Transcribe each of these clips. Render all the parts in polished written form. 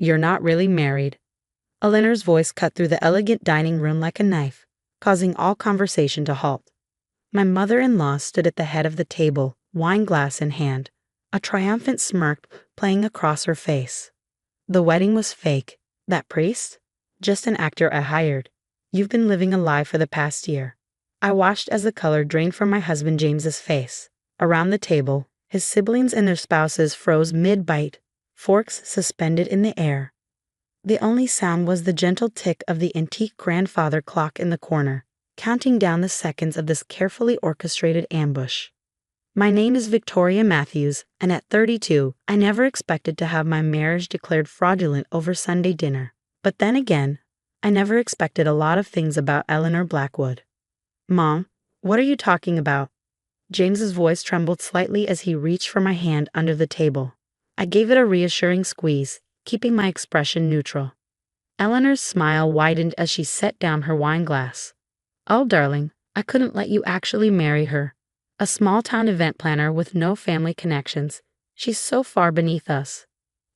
You're not really married. Eleanor's voice cut through the elegant dining room like a knife, causing all conversation to halt. My mother-in-law stood at the head of the table, wine glass in hand, a triumphant smirk playing across her face. The wedding was fake. That priest? Just an actor I hired. You've been living a lie for the past year. I watched as the color drained from my husband James's face. Around the table, his siblings and their spouses froze mid-bite, forks suspended in the air. The only sound was the gentle tick of the antique grandfather clock in the corner, counting down the seconds of this carefully orchestrated ambush. My name is Victoria Matthews, and at 32, I never expected to have my marriage declared fraudulent over Sunday dinner. But then again, I never expected a lot of things about Eleanor Blackwood. Mom, what are you talking about? James's voice trembled slightly as he reached for my hand under the table. I gave it a reassuring squeeze, keeping my expression neutral. Eleanor's smile widened as she set down her wine glass. Oh, darling, I couldn't let you actually marry her. A small-town event planner with no family connections. She's so far beneath us.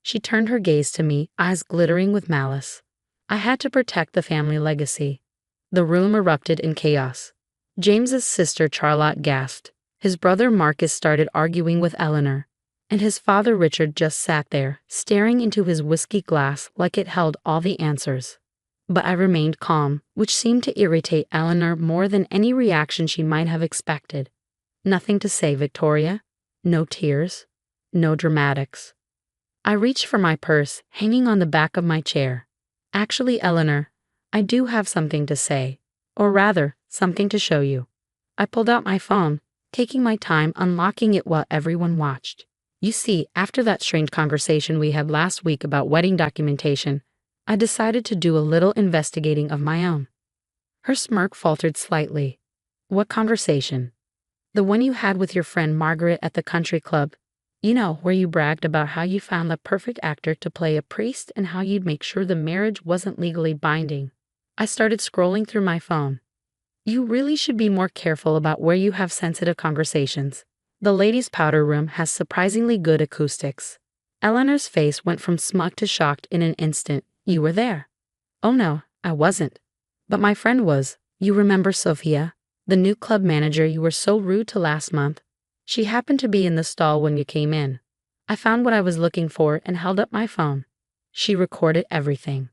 She turned her gaze to me, eyes glittering with malice. I had to protect the family legacy. The room erupted in chaos. James's sister Charlotte gasped. His brother Marcus started arguing with Eleanor, and his father Richard just sat there, staring into his whiskey glass like it held all the answers. But I remained calm, which seemed to irritate Eleanor more than any reaction she might have expected. Nothing to say, Victoria. No tears. No dramatics. I reached for my purse, hanging on the back of my chair. Actually, Eleanor, I do have something to say. Or rather, something to show you. I pulled out my phone, taking my time unlocking it while everyone watched. You see, after that strange conversation we had last week about wedding documentation, I decided to do a little investigating of my own. Her smirk faltered slightly. What conversation? The one you had with your friend Margaret at the country club. You know, where you bragged about how you found the perfect actor to play a priest and how you'd make sure the marriage wasn't legally binding. I started scrolling through my phone. You really should be more careful about where you have sensitive conversations. The ladies' powder room has surprisingly good acoustics. Eleanor's face went from smug to shocked in an instant. You were there. Oh no, I wasn't. But my friend was. You remember Sophia, the new club manager you were so rude to last month? She happened to be in the stall when you came in. I found what I was looking for and held up my phone. She recorded everything.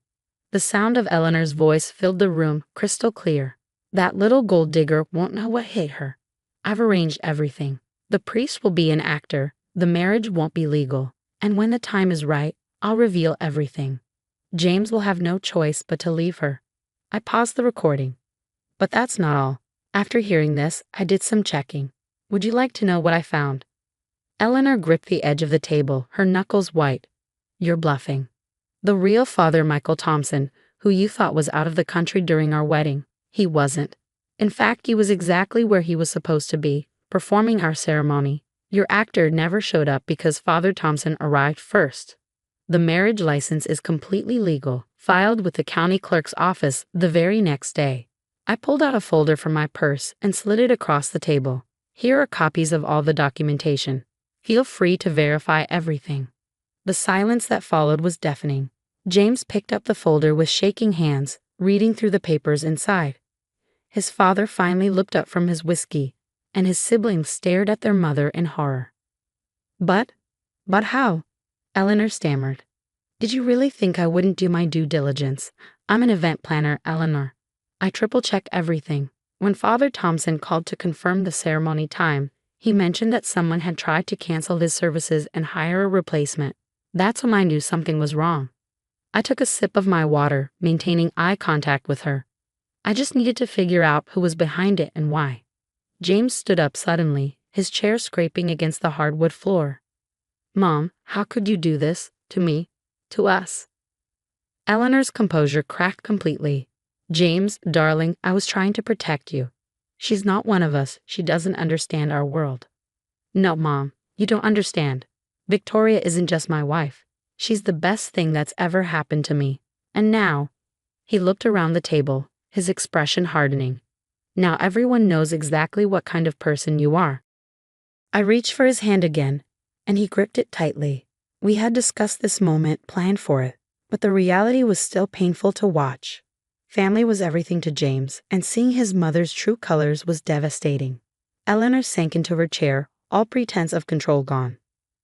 The sound of Eleanor's voice filled the room crystal clear. That little gold digger won't know what hit her. I've arranged everything. The priest will be an actor. The marriage won't be legal. And when the time is right, I'll reveal everything. James will have no choice but to leave her. I paused the recording. But that's not all. After hearing this, I did some checking. Would you like to know what I found? Eleanor gripped the edge of the table, her knuckles white. You're bluffing. The real Father Michael Thompson, who you thought was out of the country during our wedding, he wasn't. In fact, he was exactly where he was supposed to be, performing our ceremony. Your actor never showed up because Father Thompson arrived first. The marriage license is completely legal, filed with the county clerk's office the very next day. I pulled out a folder from my purse and slid it across the table. Here are copies of all the documentation. Feel free to verify everything. The silence that followed was deafening. James picked up the folder with shaking hands, reading through the papers inside. His father finally looked up from his whiskey, and his siblings stared at their mother in horror. But how? Eleanor stammered. Did you really think I wouldn't do my due diligence? I'm an event planner, Eleanor. I triple-check everything. When Father Thompson called to confirm the ceremony time, he mentioned that someone had tried to cancel his services and hire a replacement. That's when I knew something was wrong. I took a sip of my water, maintaining eye contact with her. I just needed to figure out who was behind it and why. James stood up suddenly, his chair scraping against the hardwood floor. Mom, how could you do this? To me? To us? Eleanor's composure cracked completely. James, darling, I was trying to protect you. She's not one of us. She doesn't understand our world. No, Mom, you don't understand. Victoria isn't just my wife. She's the best thing that's ever happened to me. And now, he looked around the table, his expression hardening. Now everyone knows exactly what kind of person you are. I reached for his hand again, and he gripped it tightly. We had discussed this moment, planned for it. But the reality was still painful to watch. Family was everything to James, and seeing his mother's true colors was devastating. Eleanor sank into her chair, all pretense of control gone.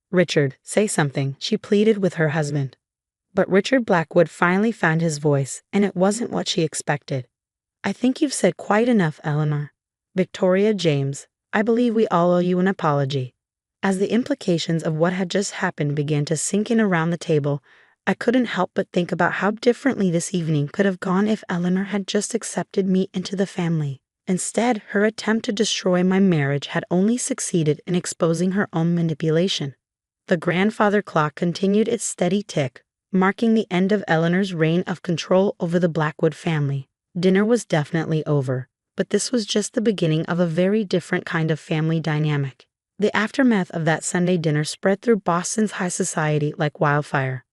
"Richard, say something," she pleaded with her husband. But Richard Blackwood finally found his voice, and it wasn't what she expected. "I think you've said quite enough, Eleanor. Victoria, James, I believe we all owe you an apology." As the implications of what had just happened began to sink in around the table, I couldn't help but think about how differently this evening could have gone if Eleanor had just accepted me into the family. Instead, her attempt to destroy my marriage had only succeeded in exposing her own manipulation. The grandfather clock continued its steady tick, marking the end of Eleanor's reign of control over the Blackwood family. Dinner was definitely over, but this was just the beginning of a very different kind of family dynamic. The aftermath of that Sunday dinner spread through Boston's high society like wildfire.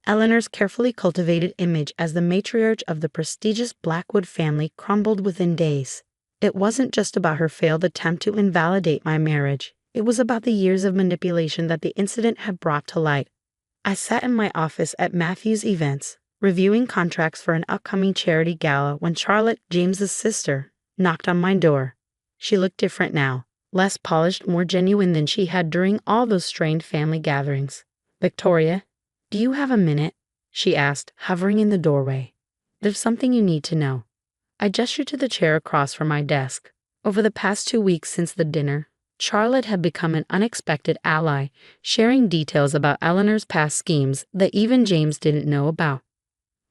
Eleanor's carefully cultivated image as the matriarch of the prestigious Blackwood family crumbled within days. It wasn't just about her failed attempt to invalidate my marriage. It was about the years of manipulation that the incident had brought to light. I sat in my office at Matthew's Events, reviewing contracts for an upcoming charity gala when Charlotte, James's sister, knocked on my door. She looked different now, less polished, more genuine than she had during all those strained family gatherings. "Victoria, do you have a minute?" she asked, hovering in the doorway. "There's something you need to know." I gestured to the chair across from my desk. Over the past 2 weeks since the dinner, Charlotte had become an unexpected ally, sharing details about Eleanor's past schemes that even James didn't know about.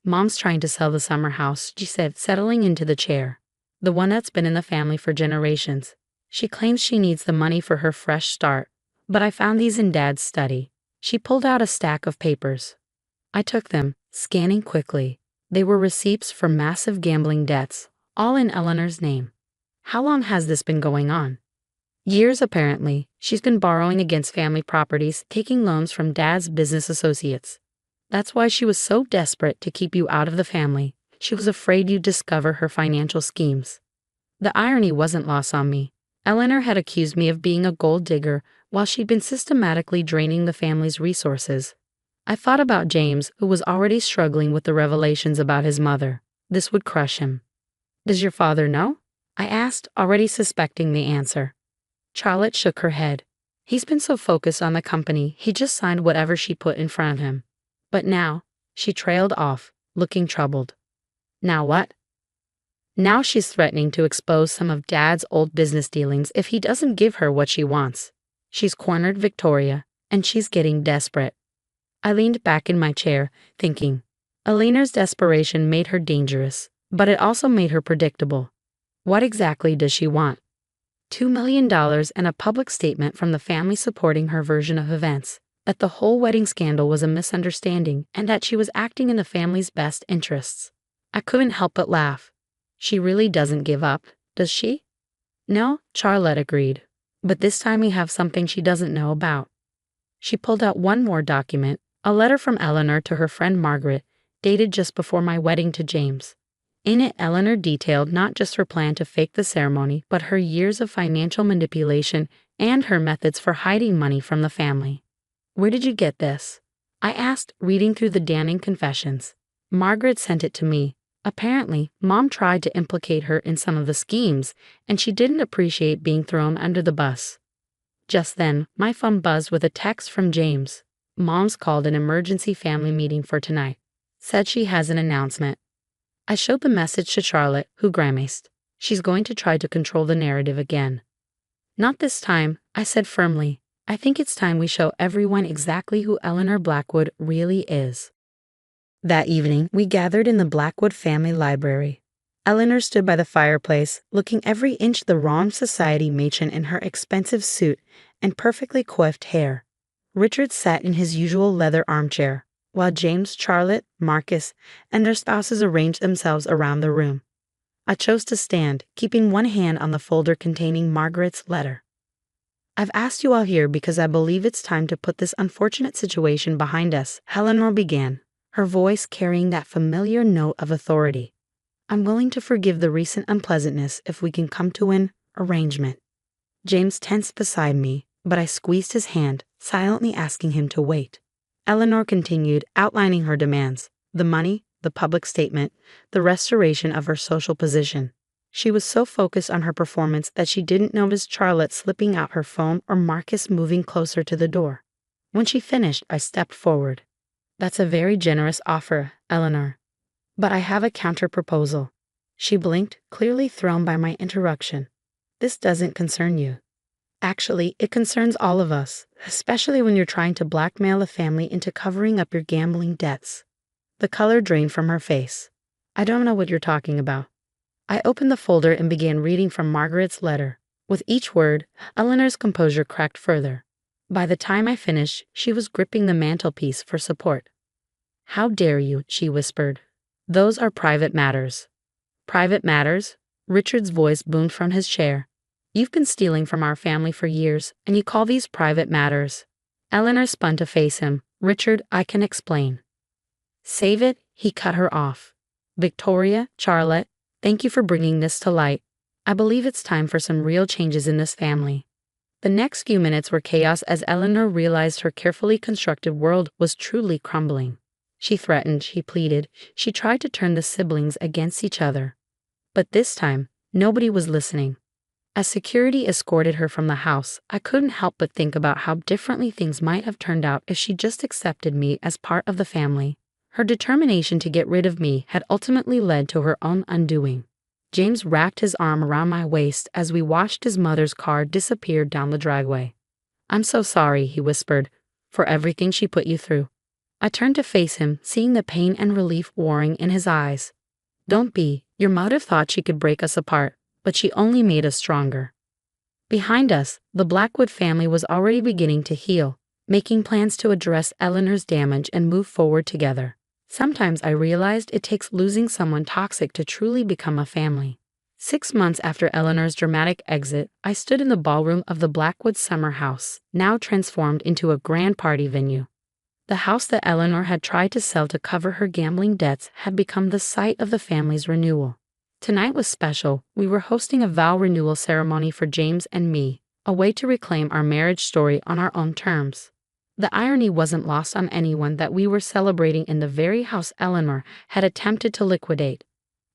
"Mom's trying to sell the summer house," she said, settling into the chair. "The one that's been in the family for generations. She claims she needs the money for her fresh start, but I found these in Dad's study." She pulled out a stack of papers. I took them, scanning quickly. They were receipts for massive gambling debts, all in Eleanor's name. "How long has this been going on?" "Years, apparently. She's been borrowing against family properties, taking loans from Dad's business associates. That's why she was so desperate to keep you out of the family. She was afraid you'd discover her financial schemes." The irony wasn't lost on me. Eleanor had accused me of being a gold digger while she'd been systematically draining the family's resources. I thought about James, who was already struggling with the revelations about his mother. This would crush him. "Does your father know?" I asked, already suspecting the answer. Charlotte shook her head. "He's been so focused on the company, he just signed whatever she put in front of him. But now," she trailed off, looking troubled. "Now what?" "Now she's threatening to expose some of Dad's old business dealings if he doesn't give her what she wants. She's cornered Victoria, and she's getting desperate." I leaned back in my chair, thinking. Eleanor's desperation made her dangerous, but it also made her predictable. What exactly does she want? $2 million and a public statement from the family supporting her version of events, that the whole wedding scandal was a misunderstanding and that she was acting in the family's best interests. I couldn't help but laugh. She really doesn't give up, does she? "No," Charlotte agreed. "But this time we have something she doesn't know about." She pulled out one more document, a letter from Eleanor to her friend Margaret, dated just before my wedding to James. In it, Eleanor detailed not just her plan to fake the ceremony, but her years of financial manipulation and her methods for hiding money from the family. "Where did you get this?" I asked, reading through the damning confessions. "Margaret sent it to me. Apparently, Mom tried to implicate her in some of the schemes, and she didn't appreciate being thrown under the bus." Just then, my phone buzzed with a text from James. "Mom's called an emergency family meeting for tonight. Said she has an announcement." I showed the message to Charlotte, who grimaced. "She's going to try to control the narrative again." "Not this time," I said firmly. "I think it's time we show everyone exactly who Eleanor Blackwood really is." That evening, we gathered in the Blackwood family library. Eleanor stood by the fireplace, looking every inch the wrong society matron in her expensive suit and perfectly coiffed hair. Richard sat in his usual leather armchair, while James, Charlotte, Marcus, and their spouses arranged themselves around the room. I chose to stand, keeping one hand on the folder containing Margaret's letter. "I've asked you all here because I believe it's time to put this unfortunate situation behind us," Eleanor began, her voice carrying that familiar note of authority. "I'm willing to forgive the recent unpleasantness if we can come to an arrangement." James tensed beside me, but I squeezed his hand, silently asking him to wait. Eleanor continued, outlining her demands: the money, the public statement, the restoration of her social position. She was so focused on her performance that she didn't notice Charlotte slipping out her phone or Marcus moving closer to the door. When she finished, I stepped forward. "That's a very generous offer, Eleanor. But I have a counter-proposal." She blinked, clearly thrown by my interruption. "This doesn't concern you." "Actually, it concerns all of us, especially when you're trying to blackmail a family into covering up your gambling debts." The color drained from her face. "I don't know what you're talking about." I opened the folder and began reading from Margaret's letter. With each word, Eleanor's composure cracked further. By the time I finished, she was gripping the mantelpiece for support. "How dare you," she whispered. "Those are private matters." "Private matters?" Richard's voice boomed from his chair. "You've been stealing from our family for years, and you call these private matters?" Eleanor spun to face him. "Richard, I can explain." "Save it," he cut her off. "Victoria, Charlotte, thank you for bringing this to light. I believe it's time for some real changes in this family." The next few minutes were chaos as Eleanor realized her carefully constructed world was truly crumbling. She threatened, she pleaded, she tried to turn the siblings against each other. But this time, nobody was listening. As security escorted her from the house, I couldn't help but think about how differently things might have turned out if she just accepted me as part of the family. Her determination to get rid of me had ultimately led to her own undoing. James wrapped his arm around my waist as we watched his mother's car disappear down the driveway. "I'm so sorry," he whispered, "for everything she put you through." I turned to face him, seeing the pain and relief warring in his eyes. "Don't be. Your mother thought she could break us apart, but she only made us stronger." Behind us, the Blackwood family was already beginning to heal, making plans to address Eleanor's damage and move forward together. Sometimes I realized it takes losing someone toxic to truly become a family. 6 months after Eleanor's dramatic exit, I stood in the ballroom of the Blackwood summer house, now transformed into a grand party venue. The house that Eleanor had tried to sell to cover her gambling debts had become the site of the family's renewal. Tonight was special. We were hosting a vow renewal ceremony for James and me, a way to reclaim our marriage story on our own terms. The irony wasn't lost on anyone that we were celebrating in the very house Eleanor had attempted to liquidate.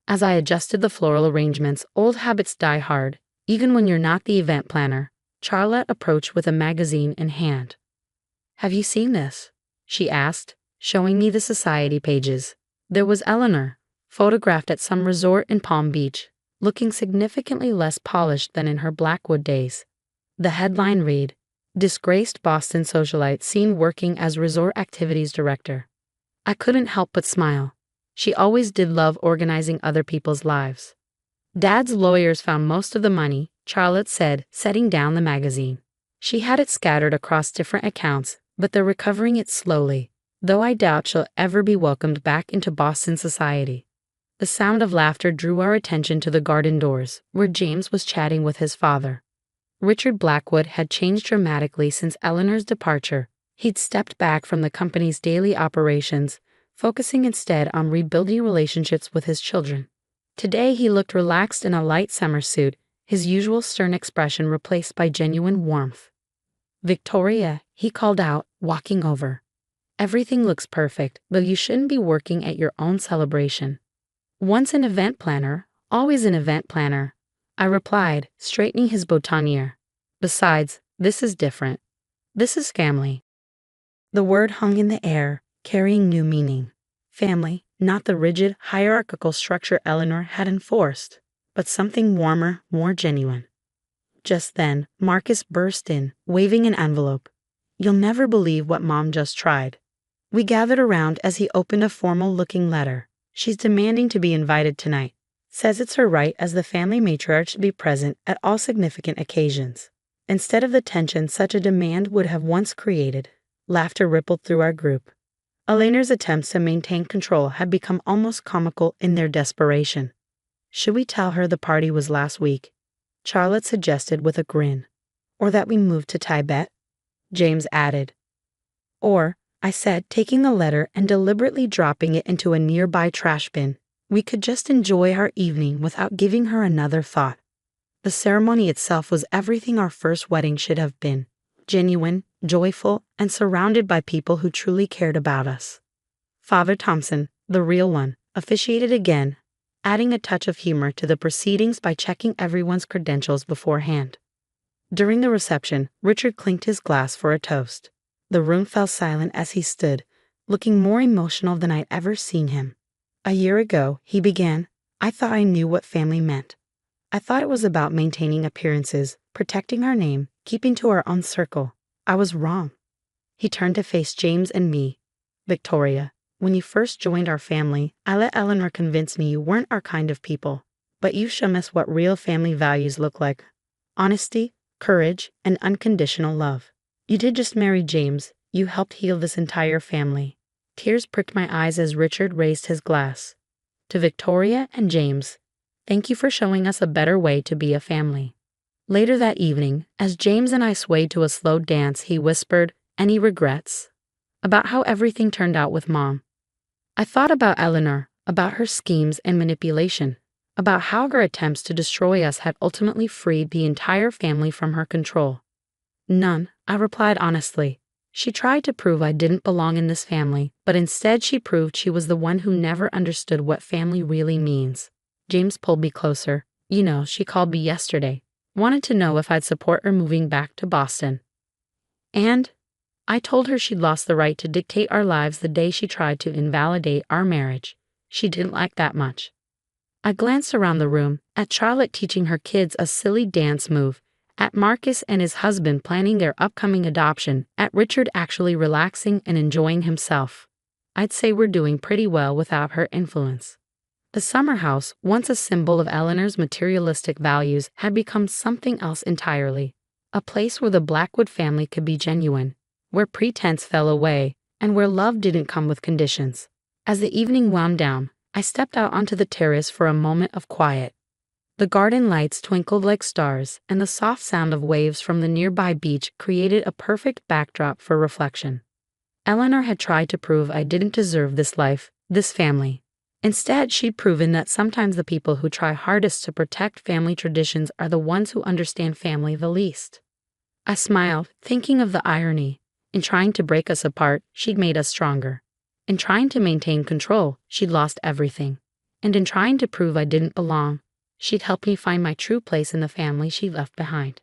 As I adjusted the floral arrangements, old habits die hard, even when you're not the event planner. Charlotte approached with a magazine in hand. "Have you seen this?" she asked, showing me the society pages. There was Eleanor, photographed at some resort in Palm Beach, looking significantly less polished than in her Blackwood days. The headline read, "Disgraced Boston socialite seen working as resort activities director." I couldn't help but smile. She always did love organizing other people's lives. "Dad's lawyers found most of the money," Charlotte said, setting down the magazine. She had it scattered across different accounts, but they're recovering it slowly, though I doubt she'll ever be welcomed back into Boston society. The sound of laughter drew our attention to the garden doors, where James was chatting with his father. Richard Blackwood had changed dramatically since Eleanor's departure. He'd stepped back from the company's daily operations, focusing instead on rebuilding relationships with his children. Today he looked relaxed in a light summer suit, his usual stern expression replaced by genuine warmth. "Victoria," he called out, walking over. "Everything looks perfect, but you shouldn't be working at your own celebration." "Once an event planner, always an event planner," I replied, straightening his boutonniere. "Besides, this is different. This is family." The word hung in the air, carrying new meaning. Family, not the rigid, hierarchical structure Eleanor had enforced, but something warmer, more genuine. Just then, Marcus burst in, waving an envelope. "You'll never believe what Mom just tried." We gathered around as he opened a formal-looking letter. "She's demanding to be invited tonight. Says it's her right as the family matriarch to be present at all significant occasions." Instead of the tension such a demand would have once created, laughter rippled through our group. Eleanor's attempts to maintain control had become almost comical in their desperation. "Should we tell her the party was last week?" Charlotte suggested with a grin. "Or that we moved to Tibet?" James added. "Or," I said, taking the letter and deliberately dropping it into a nearby trash bin, "we could just enjoy our evening without giving her another thought." The ceremony itself was everything our first wedding should have been. Genuine, joyful, and surrounded by people who truly cared about us. Father Thompson, the real one, officiated again, adding a touch of humor to the proceedings by checking everyone's credentials beforehand. During the reception, Richard clinked his glass for a toast. The room fell silent as he stood, looking more emotional than I'd ever seen him. A year ago, he began, I thought I knew what family meant. I thought it was about maintaining appearances, protecting our name, keeping to our own circle. I was wrong. He turned to face James and me. Victoria, when you first joined our family, I let Eleanor convince me you weren't our kind of people. But you showed us what real family values look like. Honesty, courage, and unconditional love. You did just marry James, you helped heal this entire family. Tears pricked my eyes as Richard raised his glass. To Victoria and James, thank you for showing us a better way to be a family. Later that evening, as James and I swayed to a slow dance, he whispered, any regrets? About how everything turned out with Mom. I thought about Eleanor, about her schemes and manipulation, about how her attempts to destroy us had ultimately freed the entire family from her control. None, I replied honestly. She tried to prove I didn't belong in this family, but instead she proved she was the one who never understood what family really means. James pulled me closer. You know, she called me yesterday. Wanted to know if I'd support her moving back to Boston. And I told her she'd lost the right to dictate our lives the day she tried to invalidate our marriage. She didn't like that much. I glanced around the room, at Charlotte teaching her kids a silly dance move, at Marcus and his husband planning their upcoming adoption, at Richard actually relaxing and enjoying himself. I'd say we're doing pretty well without her influence. The summer house, once a symbol of Eleanor's materialistic values, had become something else entirely. A place where the Blackwood family could be genuine, where pretense fell away, and where love didn't come with conditions. As the evening wound down, I stepped out onto the terrace for a moment of quiet. The garden lights twinkled like stars, and the soft sound of waves from the nearby beach created a perfect backdrop for reflection. Eleanor had tried to prove I didn't deserve this life, this family. Instead, she'd proven that sometimes the people who try hardest to protect family traditions are the ones who understand family the least. I smiled, thinking of the irony. In trying to break us apart, she'd made us stronger. In trying to maintain control, she'd lost everything. And in trying to prove I didn't belong, she'd helped me find my true place in the family she left behind.